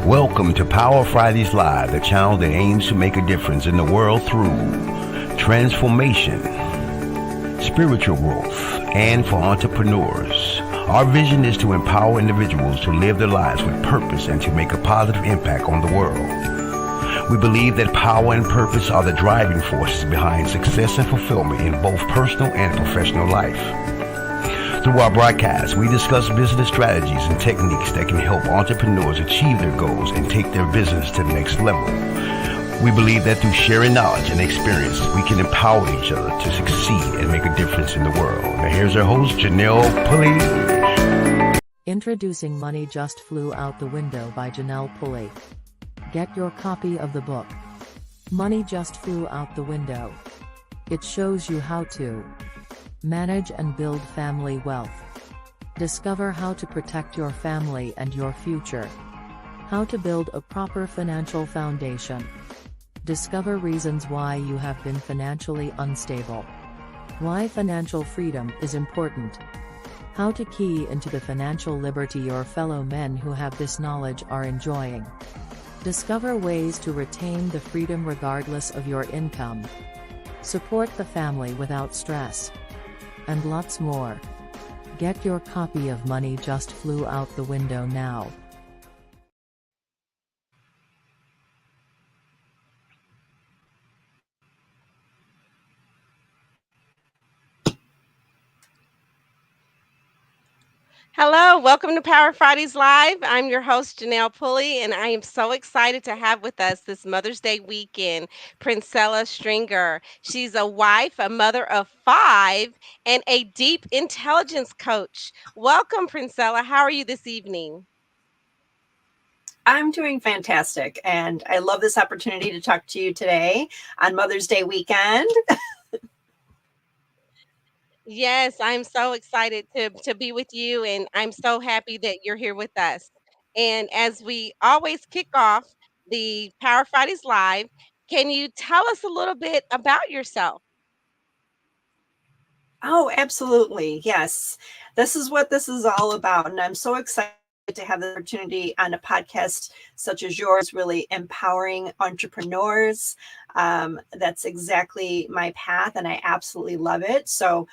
Welcome to Power Fridays Live, the channel that aims to make a difference in the world through transformation, spiritual growth, and for entrepreneurs. Our vision is to empower individuals to live their lives with purpose and to make a positive impact on the world. We believe that power and purpose are the driving forces behind success and fulfillment in both personal and professional life. Through our broadcast, we discuss business strategies and techniques that can help entrepreneurs achieve their goals and take their business to the next level. We believe that through sharing knowledge and experience, we can empower each other to succeed and make a difference in the world. Now here's our host, Janelle Pulley. Introducing Money Just Flew Out the Window by Janelle Pulley. Get your copy of the book. Money Just Flew Out the Window. It shows you how to manage and build family wealth. Discover how to protect your family and your future. How to build a proper financial foundation. Discover reasons why you have been financially unstable. Why financial freedom is important. How to key into the financial liberty your fellow men who have this knowledge are enjoying. Discover ways to retain the freedom regardless of your income. Support the family without stress. And lots more. Get your copy of Money Just Flew Out the Window now. Hello, welcome to Power Fridays Live. I'm your host, Janelle Pulley, and I am so excited to have with us this Mother's Day weekend, Princella Stringer. She's a wife, a mother of 5, and a deep intelligence coach. Welcome, Princella. How are you this evening? I'm doing fantastic, and I love this opportunity to talk to you today on Mother's Day weekend. Yes, I'm so excited to be with you, and I'm so happy that you're here with us. And as we always kick off the Power Fridays Live, can you tell us a little bit about yourself? Oh, absolutely. Yes. This is what this is all about. And I'm so excited to have the opportunity on a podcast such as yours, really empowering entrepreneurs. That's exactly my path, and I absolutely love it. So,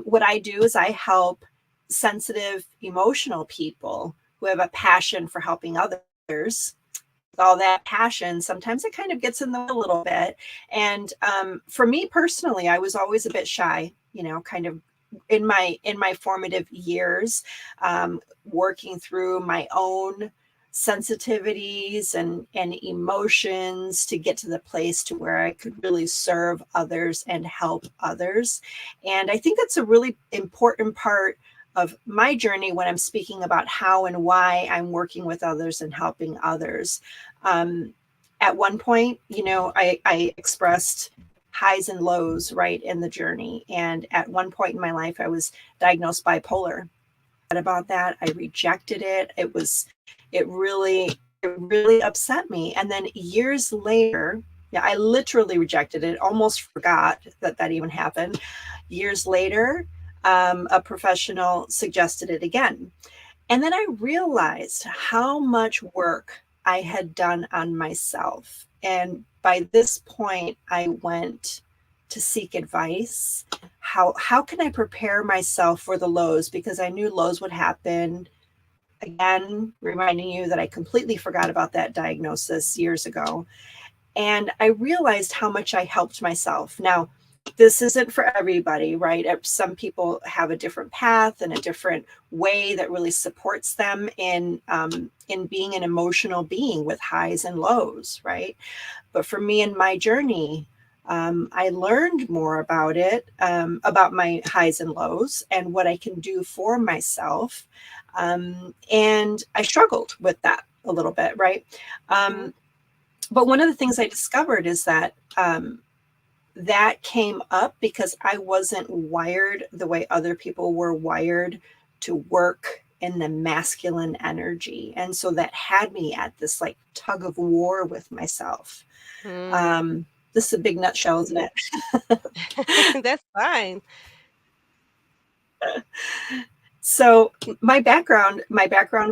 what I do is I help sensitive, emotional people who have a passion for helping others. With all that passion, sometimes it kind of gets in the way a little bit. And for me personally, I was always a bit shy, kind of in my formative years, working through my own sensitivities and emotions to get to the place to where I could really serve others and help others. And I think that's a really important part of my journey when I'm speaking about how and why I'm working with others and helping others. At one point, I expressed highs and lows right in the journey. And at one point in my life, I was diagnosed bipolar. About that, I rejected it. It really upset me. And then years later, yeah, I literally rejected it, almost forgot that even happened. Years later, a professional suggested it again. And then I realized how much work I had done on myself. And by this point, I went to seek advice. How can I prepare myself for the lows? Because I knew lows would happen. Again, reminding you that I completely forgot about that diagnosis years ago. And I realized how much I helped myself. Now, this isn't for everybody, right? Some people have a different path and a different way that really supports them in being an emotional being with highs and lows, right? But for me in my journey, I learned more about it, about my highs and lows and what I can do for myself. And I struggled with that a little bit, right? But one of the things I discovered is that that came up because I wasn't wired the way other people were wired to work in the masculine energy. And so that had me at this like tug of war with myself. This is a big nutshell, isn't it? That's fine. So my background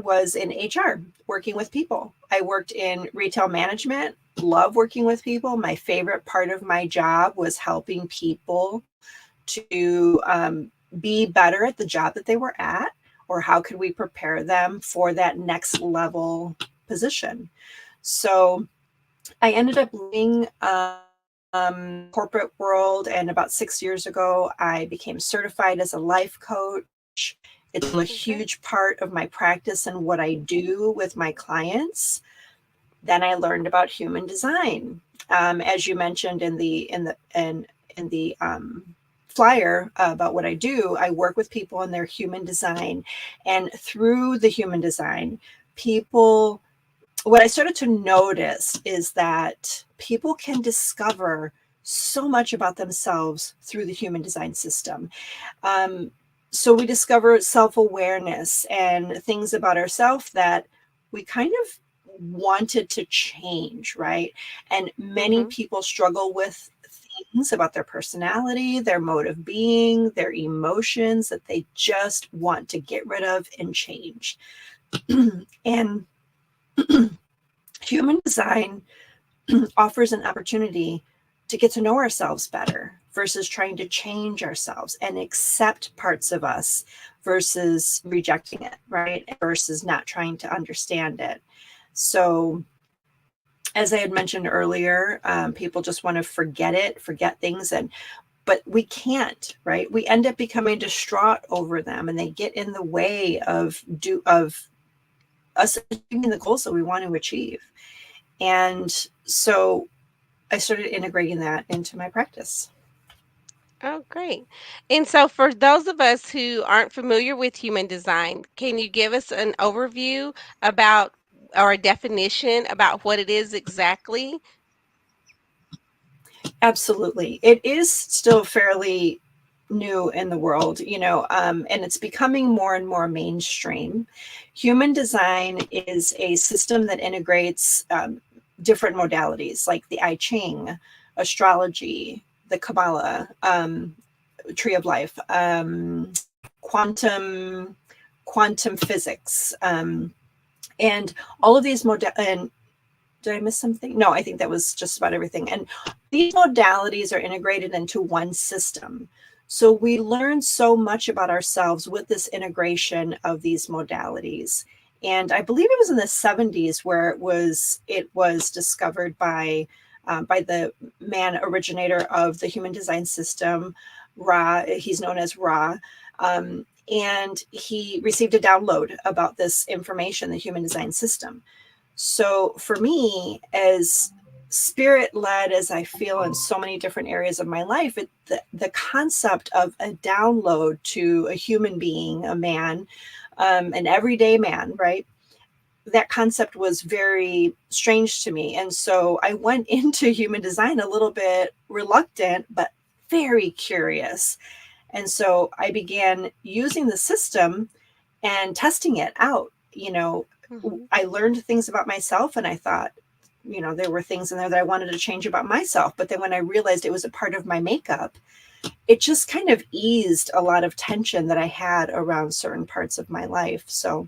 was in HR, working with people. I worked in retail management, love working with people. My favorite part of my job was helping people to be better at the job that they were at, or how could we prepare them for that next level position. So I ended up leaving corporate world, and about 6 years ago, I became certified as a life coach. It's a Okay. huge part of my practice and what I do with my clients. Then I learned about human design, as you mentioned in the flyer about what I do. I work with people in their human design, and through the human design, people what I started to notice is that people can discover so much about themselves through the human design system. Um, so we discover self awareness and things about ourselves that we kind of wanted to change, right? And many Mhm. people struggle with things about their personality, their mode of being, their emotions that they just want to get rid of and change. And human design offers an opportunity to get to know ourselves better versus trying to change ourselves, and accept parts of us versus rejecting it, right? Versus not trying to understand it. So, as I had mentioned earlier, people just want to forget things, and but we can't, right? We end up becoming distraught over them, and they get in the way of us achieving the goals that we want to achieve. And so I started integrating that into my practice. Oh, great. And so, for those of us who aren't familiar with human design, can you give us an overview about or a definition about what it is exactly? Absolutely. It is still fairly new in the world, and it's becoming more and more mainstream. Human design is a system that integrates different modalities like the I Ching, astrology, the Kabbalah, tree of life, quantum quantum physics, and all of these and did I miss something? No, I think that was just about everything. And these modalities are integrated into one system. So we learn so much about ourselves with this integration of these modalities. And I believe it was in the 70s where it was discovered by the man originator of the human design system, Ra. He's known as Ra. And he received a download about this information, the human design system. So for me, as spirit led as I feel in so many different areas of my life, the concept of a download to a human being, a man, an everyday man, right? That concept was very strange to me. And so I went into human design a little bit reluctant, but very curious. And so I began using the system and testing it out. Mhm. I learned things about myself, and I thought, there were things in there that I wanted to change about myself. But then when I realized it was a part of my makeup, it just kind of eased a lot of tension that I had around certain parts of my life. So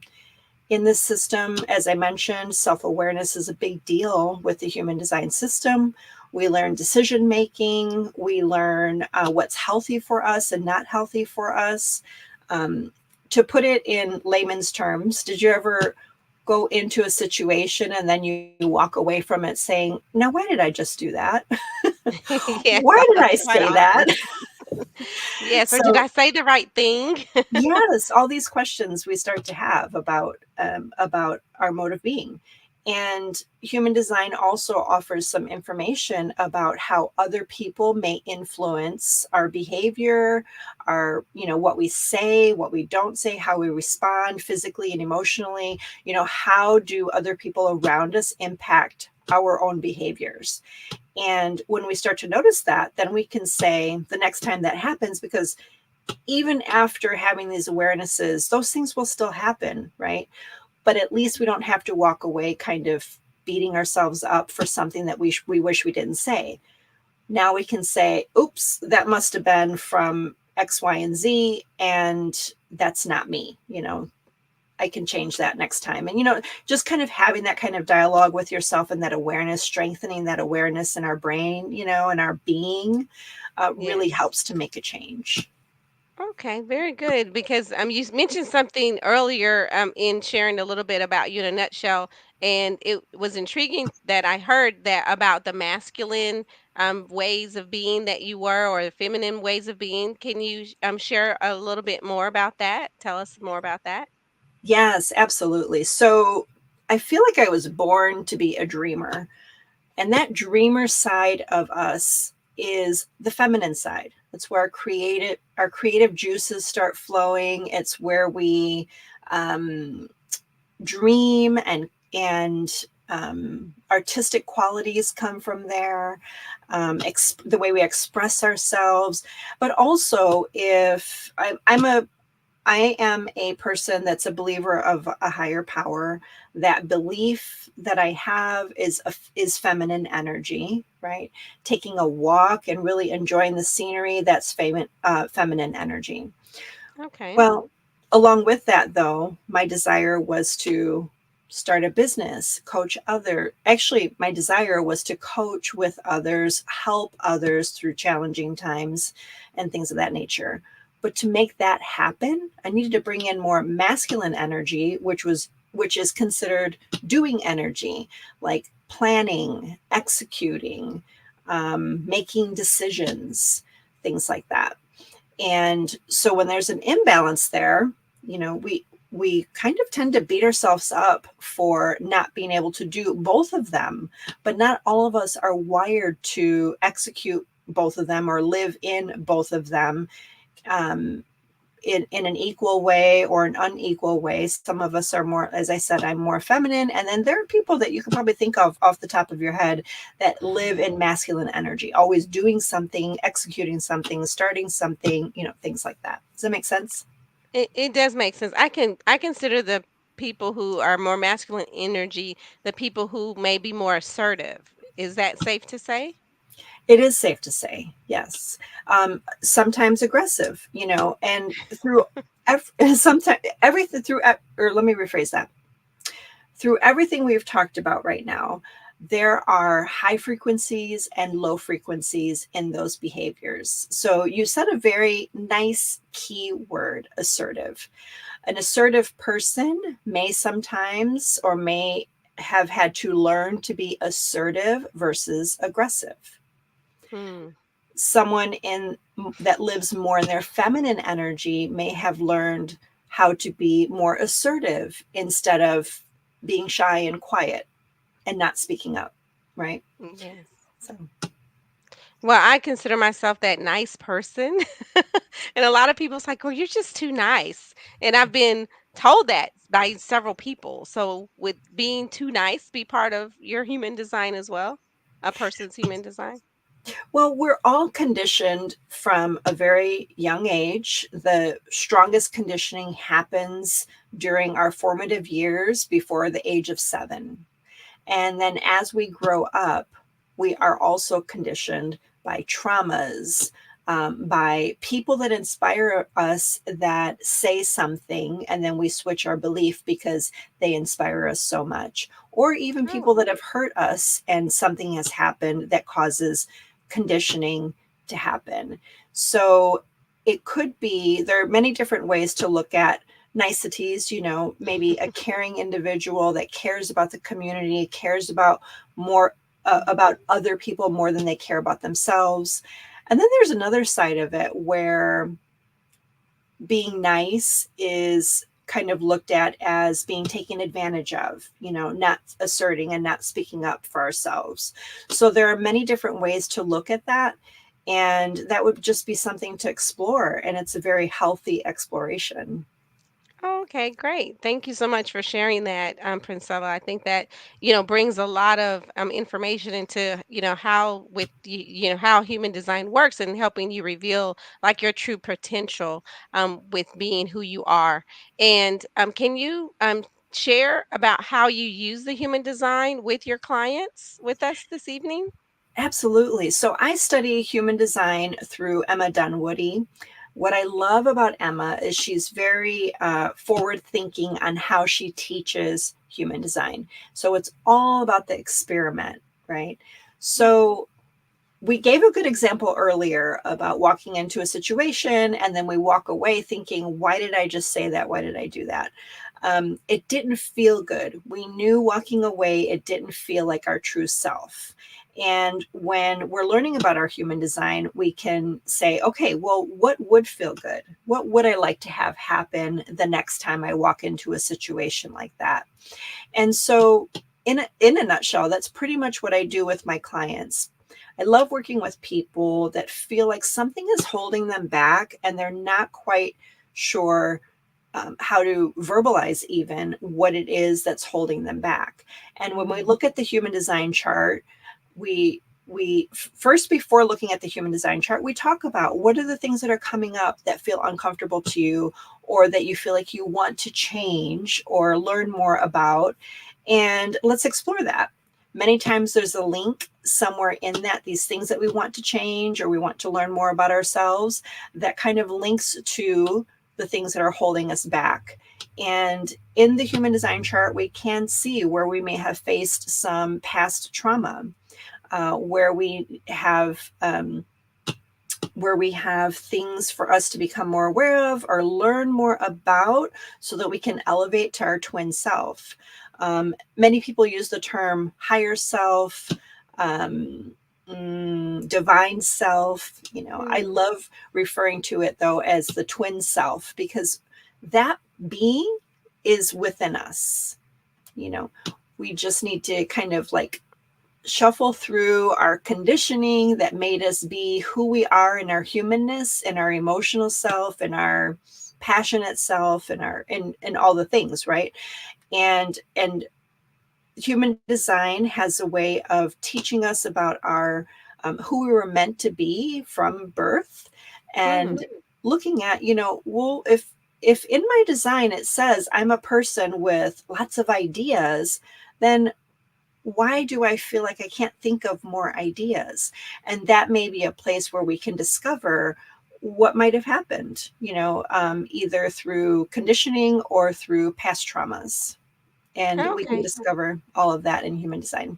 in this system, as I mentioned, self awareness is a big deal with the human design system. We learn decision making, we learn what's healthy for us and not healthy for us. Um, to put it in layman's terms, did you ever go into a situation and then you walk away from it saying, now, why did I just do that? Yes, Why did I quite say that? often. Yes, or did So I say the right thing? yes, all these questions we start to have about our mode of being. And human design also offers some information about how other people may influence our behavior, our, what we say, what we don't say, how we respond physically and emotionally. How do other people around us impact our own behaviors? And when we start to notice that, then we can say the next time that happens, because even after having these awarenesses, those things will still happen, right? But at least we don't have to walk away kind of beating ourselves up for something that we wish we didn't say. Now we can say, oops, that must have been from X, Y, and Z. And that's not me, I can change that next time. And, just kind of having that kind of dialogue with yourself and that awareness, strengthening that awareness in our brain, and our being, really Yes. helps to make a change. Okay, very good. Because you mentioned something earlier in sharing a little bit about you in a nutshell, and it was intriguing that I heard that about the masculine ways of being that you were, or the feminine ways of being. Can you share a little bit more about that? Tell us more about that. Yes, absolutely. So I feel like I was born to be a dreamer. And that dreamer side of us is the feminine side. It's where our creative juices start flowing. It's where we um, dream, and artistic qualities come from there. The way we express ourselves, but also if I am a person that's a believer of a higher power. That belief that I have is feminine energy, right? Taking a walk and really enjoying the scenery, that's feminine energy. Okay. Well, along with that, though, my desire was to start a business, coach other. Actually, my desire was to coach with others, help others through challenging times and things of that nature. But to make that happen, I needed to bring in more masculine energy, which is considered doing energy, like planning, executing, making decisions, things like that. And so when there's an imbalance there, we kind of tend to beat ourselves up for not being able to do both of them. But not all of us are wired to execute both of them or live in both of them, um, in an equal way or an unequal way. Some of us are more, as I said, I'm more feminine. And then there are people that you can probably think of off the top of your head that live in masculine energy, always doing something, executing something, starting something, things like that. Does that make sense? It does make sense. I consider the people who are more masculine energy the people who may be more assertive. Is that safe to say? It is safe to say, yes. Sometimes aggressive, and through sometimes everything or let me rephrase that. Through everything we've talked about right now, there are high frequencies and low frequencies in those behaviors. So you said a very nice key word, assertive. An assertive person may sometimes or may have had to learn to be assertive versus aggressive. Hmm. Someone in that lives more in their feminine energy may have learned how to be more assertive instead of being shy and quiet and not speaking up, right? Yes. So Well, I consider myself that nice person. And a lot of people's like, "Oh, you're just too nice." And I've been told that by several people. So would being too nice be part of your human design as well? A person's human design? well, we're all conditioned from a very young age. The strongest conditioning happens during our formative years before the age of 7. And then as we grow up, we are also conditioned by traumas, by people that inspire us that say something, and then we switch our belief because they inspire us so much. Or even people Oh, that have hurt us and something has happened that causes conditioning to happen. So it could be, there are many different ways to look at niceties, maybe a caring individual that cares about the community, cares about more about other people more than they care about themselves. And then there's another side of it where being nice is kind of looked at as being taken advantage of, not asserting and not speaking up for ourselves. So there are many different ways to look at that. And that would just be something to explore. And it's a very healthy exploration. oh, okay, great. Thank you so much for sharing that, Princella. I think that, brings a lot of information into, how how human design works and helping you reveal like your true potential with being who you are. And can you share about how you use the human design with your clients with us this evening? Absolutely. So I study human design through Emma Dunwoody. What I love about Emma is she's very forward thinking on how she teaches human design. So it's all about the experiment, right? So we gave a good example earlier about walking into a situation and then we walk away thinking, why did I just say that? Why did I do that? It didn't feel good. We knew walking away, it didn't feel like our true self. And when we're learning about our human design, we can say, okay, well, what would feel good? What would I like to have happen the next time I walk into a situation like that? And so, in a nutshell, that's pretty much what I do with my clients. I love working with people that feel like something is holding them back and they're not quite sure how to verbalize even what it is that's holding them back. And when we look at the human design chart, we first, before looking at the human design chart, we talk about what are the things that are coming up that feel uncomfortable to you, or that you feel like you want to change or learn more about, and let's explore that. Many times there's a link somewhere in that, these things that we want to change or we want to learn more about ourselves, that kind of links to the things that are holding us back. And in the human design chart, we can see where we may have faced some past trauma, where we have things for us to become more aware of or learn more about, so that we can elevate to our twin self. Many people use the term higher self, divine self. I love referring to it though as the twin self, because that being is within us. We just need to kind of like shuffle through our conditioning that made us be who we are in our humanness and our emotional self and our passionate self and and all the things, right? And human design has a way of teaching us about our who we were meant to be from birth, and looking at, well, if in my design it says I'm a person with lots of ideas, then why do I feel like I can't think of more ideas? And that may be a place where we can discover what might have happened, either through conditioning or through past traumas. And we can Okay. discover all of that in human design.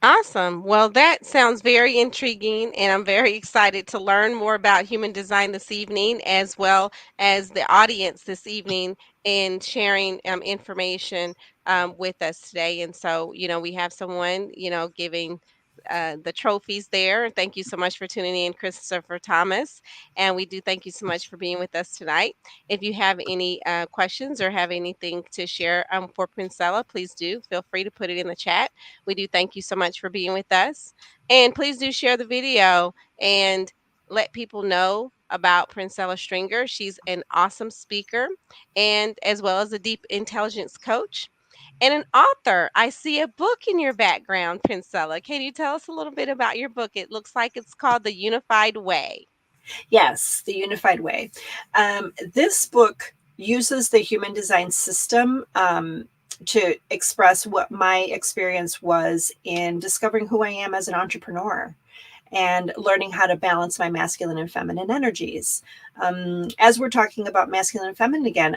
Awesome. Well, that sounds very intriguing, and I'm very excited to learn more about human design this evening, as well as the audience this evening, and sharing information with us today. And so, we have someone, giving the trophies there. Thank you so much for tuning in, Christopher Thomas. And we do thank you so much for being with us tonight. If you have any questions or have anything to share for Princella, please do feel free to put it in the chat. We do thank you so much for being with us. And please do share the video and let people know about Princella Stringer. She's an awesome speaker, and as well as a deep intelligence coach and an author. I see a book in your background, Princella. Can you tell us a little bit about your book? It looks like it's called The Unified Way. Yes, the unified way. This book uses the human design system to express what my experience was in discovering who I am as an entrepreneur and learning how to balance my masculine and feminine energies. As we're talking about masculine and feminine again,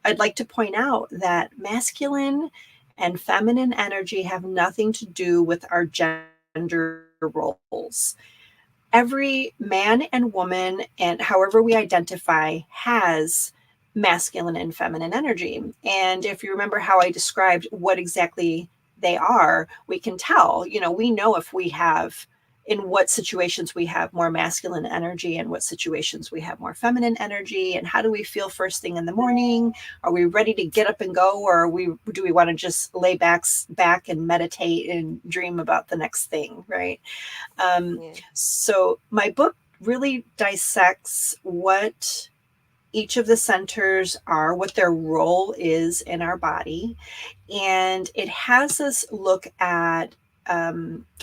I'd like to point out that masculine and feminine energy have nothing to do with our gender roles. Every man and woman, and however we identify, has masculine and feminine energy. And if you remember how I described what exactly they are, we can tell, we know if we have, in what situations we have more masculine energy and what situations we have more feminine energy, and how do we feel first thing in the morning? Are we ready to get up and go, or do we want to just lay back and meditate and dream about the next thing, right? Yeah. So my book really dissects what each of the centers are, what their role is in our body. And it has us look at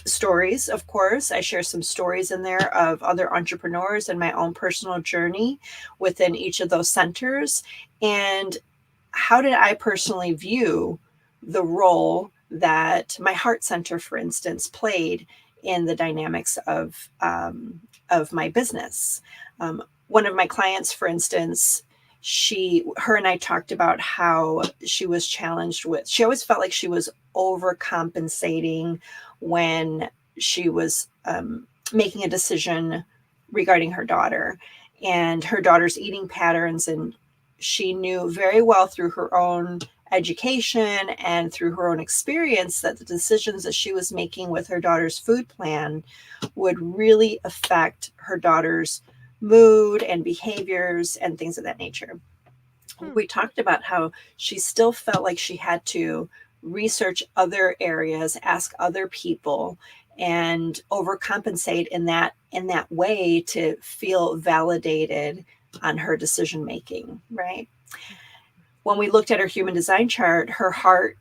stories, of course. I share some stories in there of other entrepreneurs and my own personal journey within each of those centers. And how did I personally view the role that my heart center, for instance, played in the dynamics of my business? one of my clients, for instance, her and I talked about how she was challenged with, she always felt like she was overcompensating when she was making a decision regarding her daughter and her daughter's eating patterns. And she knew very well through her own education and through her own experience that the decisions that she was making with her daughter's food plan would really affect her daughter's mood and behaviors and things of that nature. Hmm. We talked about how she still felt like she had to research other areas, ask other people, and overcompensate in that way to feel validated on her decision making, right? When we looked at her human design chart, her heart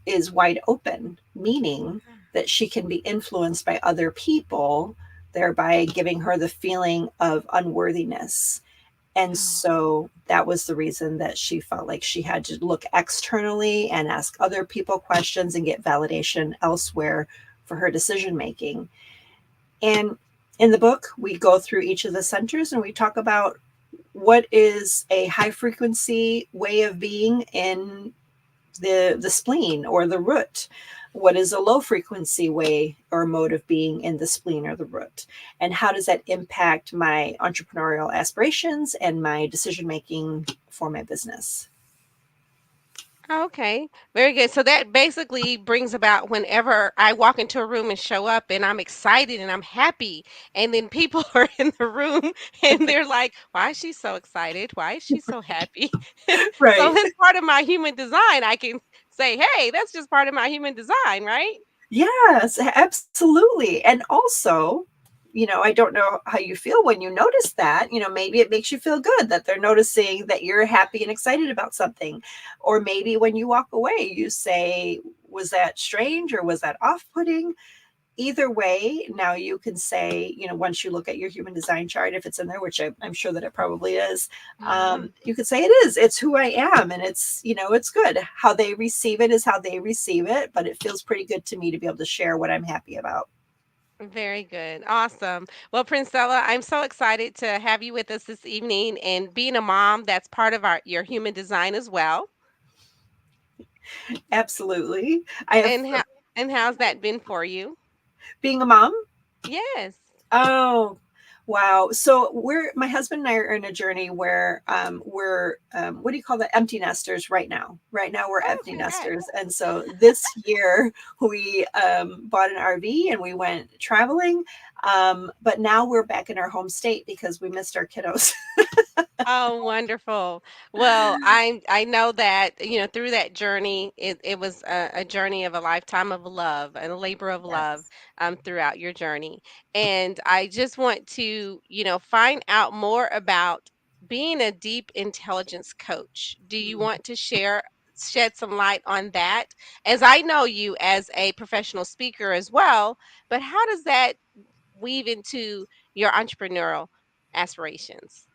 is wide open, meaning that she can be influenced by other people, thereby giving her the feeling of unworthiness. And Oh, so that was the reason that she felt like she had to look externally and ask other people questions and get validation elsewhere for her decision making. And in the book, we go through each of the centers and we talk about what is a high frequency way of being in the spleen or the root, what is a low frequency way or mode of being in the spleen or the root, and how does that impact my entrepreneurial aspirations and my decision making for my business. okay, very good. So that basically brings about whenever I walk into a room and show up and I'm excited and I'm happy, and then people are in the room and they're like, "Why is she so excited? Why is she so happy?" So Right. it's part of my human design. I can say, "Hey, that's just part of my human design, right?" Yes, absolutely. And also, I don't know how you feel when you notice that. Maybe it makes you feel good that they're noticing that you're happy and excited about something. Or maybe when you walk away, you say, was that strange or was that off putting? Either way, now you can say, once you look at your human design chart, if it's in there, which I'm sure that it probably is, Mhm. you could say it is. It's who I am, and it's good. How they receive it is how they receive it, but it feels pretty good to me to be able to share what I'm happy about. Very good. Awesome. Well, Princella, I'm so excited to have you with us this evening, and being a mom, that's part of your human design as well. Absolutely. I have And how's that been for you? being a mom. Yes. Oh, wow. So my husband and I are in a journey where we're, what do you call that? Empty nesters right now. Right now we're Oh, empty congrats. nesters. And so this year we bought an RV and we went traveling. But now we're back in our home state because we missed our kiddos. Oh, wonderful. Well, I know that, through that journey, it was a journey of a lifetime of love and a labor of love Yes. throughout your journey. And I just want to, find out more about being a deep intelligence coach. Do you want to shed some light on that? As I know you as a professional speaker as well, but how does that weave into your entrepreneurial aspirations?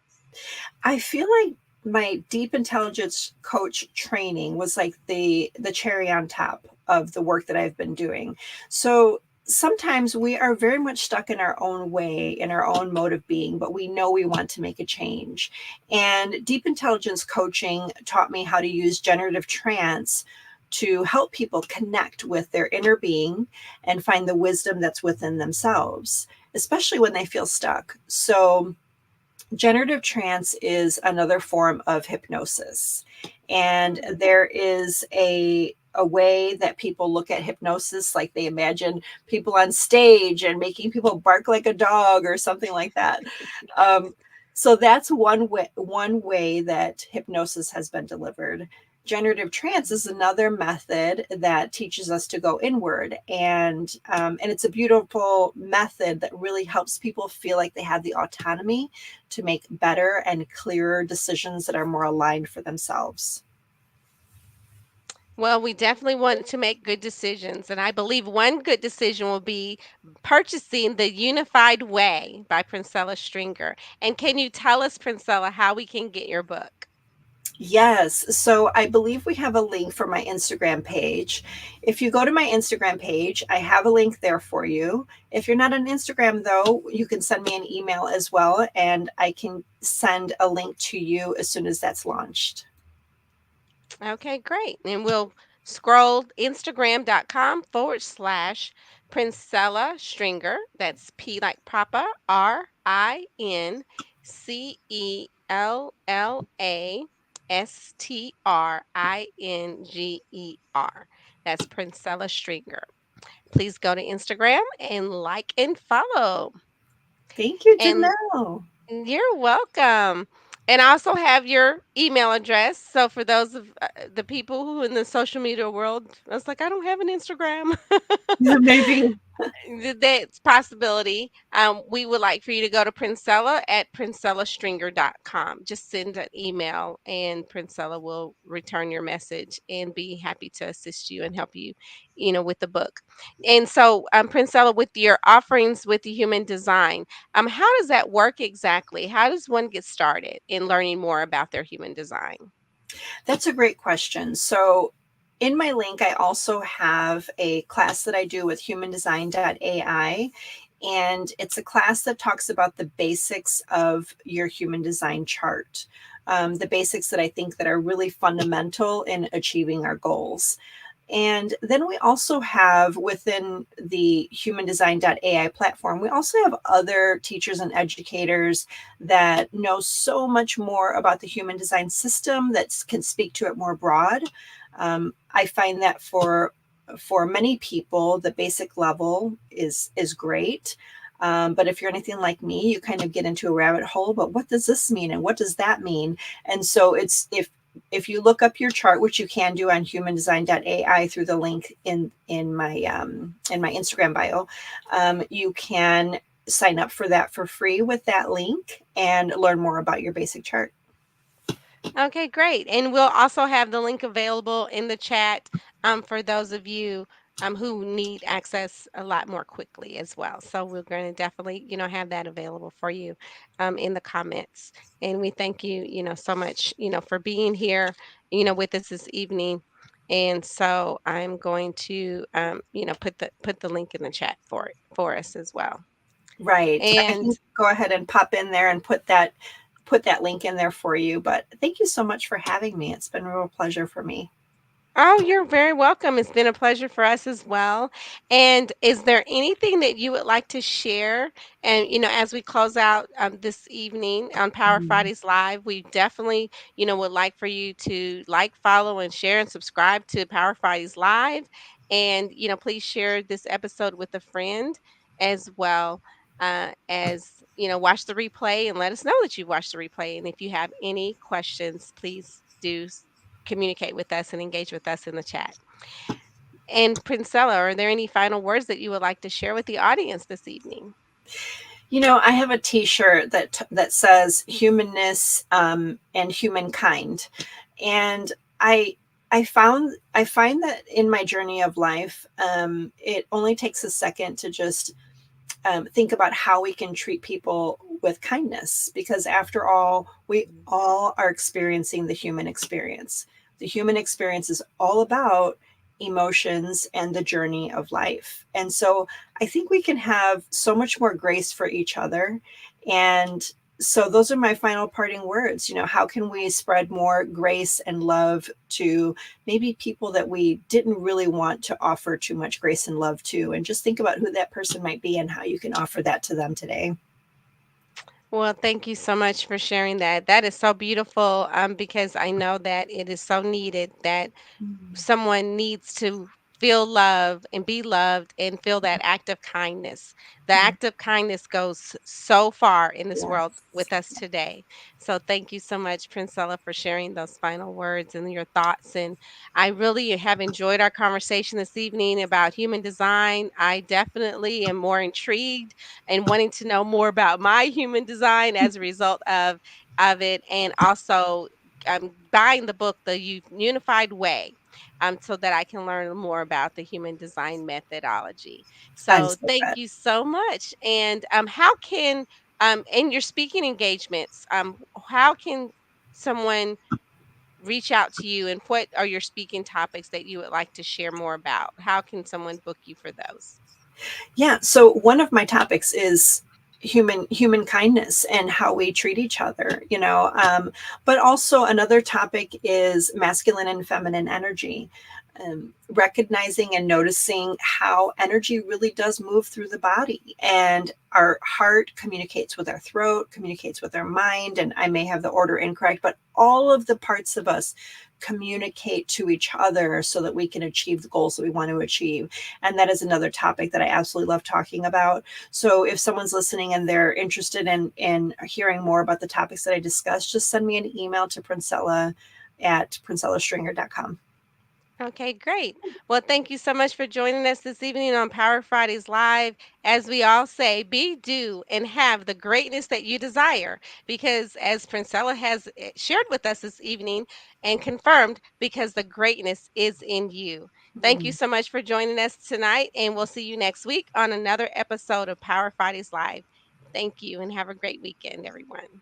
I feel like my deep intelligence coach training was like the cherry on top of the work that I've been doing. So sometimes we are very much stuck in our own way, in our own mode of being, but we know we want to make a change. And deep intelligence coaching taught me how to use generative trance to help people connect with their inner being and find the wisdom that's within themselves, especially when they feel stuck. So generative trance is another form of hypnosis. And Hmm. there is a way that people look at hypnosis like they imagine people on stage and making people bark like a dog or something like that. Um, so that's one way that hypnosis has been delivered. Generative trance is another method that teaches us to go inward, and it's a beautiful method that really helps people feel like they have the autonomy to make better and clearer decisions that are more aligned for themselves. Well, we definitely want to make good decisions. And I believe one good decision will be purchasing The Unified Way by Princella Stringer. And can you tell us, Princella, how we can get your book? Yes. So I believe we have a link for my Instagram page. If you go to my Instagram page, I have a link there for you. If you're not on Instagram, though, you can send me an email as well, and I can send a link to you as soon as that's launched. Okay, great. And we'll scroll Instagram.com/ Princella Stringer. That's P like Papa, Rincella Stringer. That's Princella Stringer. Please go to Instagram and like and follow. Thank you, And Janelle. you're welcome. And I also have your email address. So for those of the people who in the social media world, I was like, I don't have an Instagram. Maybe. That's possibility. We would like for you to go to Princella at PrincellaStringer.com. Just send an email and Princella will return your message and be happy to assist you and help you, with the book. And so, Princella, with your offerings with the human design, how does that work exactly? How does one get started in learning more about their human design? That's a great question. So, in my link, I also have a class that I do with HumanDesign.AI. And it's a class that talks about the basics of your human design chart, the basics that I think that are really fundamental in achieving our goals. And then we also have within the HumanDesign.AI platform, we also have other teachers and educators that know so much more about the human design system that can speak to it more broad. I find that for many people, the basic level is great. But if you're anything like me, you kind of get into a rabbit hole. But what does this mean, and what does that mean? And so it's if you look up your chart, which you can do on HumanDesign.AI through the link in my Instagram bio, you can sign up for that for free with that link and learn more about your basic chart. Okay, great. And we'll also have the link available in the chat for those of you who need access a lot more quickly as well. So we're going to definitely, have that available for you in the comments. And we thank you, so much, for being here, with us this evening. And so I'm going to, put the link in the chat for us as well. Right. I And can go ahead and pop in there and put that link in there for you. But thank you so much for having me. It's been a real pleasure for me. Oh, you're very welcome. It's been a pleasure for us as well. And is there anything that you would like to share? And, as we close out this evening on Power Mhm. Fridays Live, we definitely, would like for you to like, follow, and share and subscribe to Power Fridays Live. And, please share this episode with a friend as well. As watch the replay and let us know that you watched the replay. And if you have any questions, please do communicate with us and engage with us in the chat. And Princella, are there any final words that you would like to share with the audience this evening? I have a T-shirt that says humanness and humankind, and I I find that in my journey of life, it only takes a second to just think about how we can treat people with kindness, because after all, we all are experiencing the human experience. The human experience is all about emotions and the journey of life. And so I think we can have so much more grace for each other. And so those are my final parting words. How can we spread more grace and love to maybe people that we didn't really want to offer too much grace and love to, and just think about who that person might be and how you can offer that to them today. Well, thank you so much for sharing that. That is so beautiful because I know that it is so needed that Mm. someone needs to feel love and be loved and feel that act of kindness. The act of kindness goes so far in this world Yes. with us today. So thank you so much, Princella, for sharing those final words and your thoughts. And I really have enjoyed our conversation this evening about human design. I definitely am more intrigued and wanting to know more about my human design as a result of it, and also buying the book, The Unified Way, so that I can learn more about the human design methodology. I'm So so thank glad. you so much. And how can in your speaking engagements, how can someone reach out to you, and what are your speaking topics that you would like to share more about? How can someone book you for those? Yeah. So one of my topics is human kindness and how we treat each other, but also another topic is masculine and feminine energy. Recognizing and noticing how energy really does move through the body, and our heart communicates with our throat, communicates with our mind, and I may have the order incorrect, but all of the parts of us communicate to each other so that we can achieve the goals that we want to achieve. And that is another topic that I absolutely love talking about. So if someone's listening and they're interested in hearing more about the topics that I discussed, just send me an email to Princella at princellastringer.com. Okay, great. Well, thank you so much for joining us this evening on Power Fridays Live. As we all say, be, do, and have the greatness that you desire. Because as Princella has shared with us this evening and confirmed, because the greatness is in you. Thank you so much for joining us tonight, and we'll see you next week on another episode of Power Fridays Live. Thank you, and have a great weekend, everyone.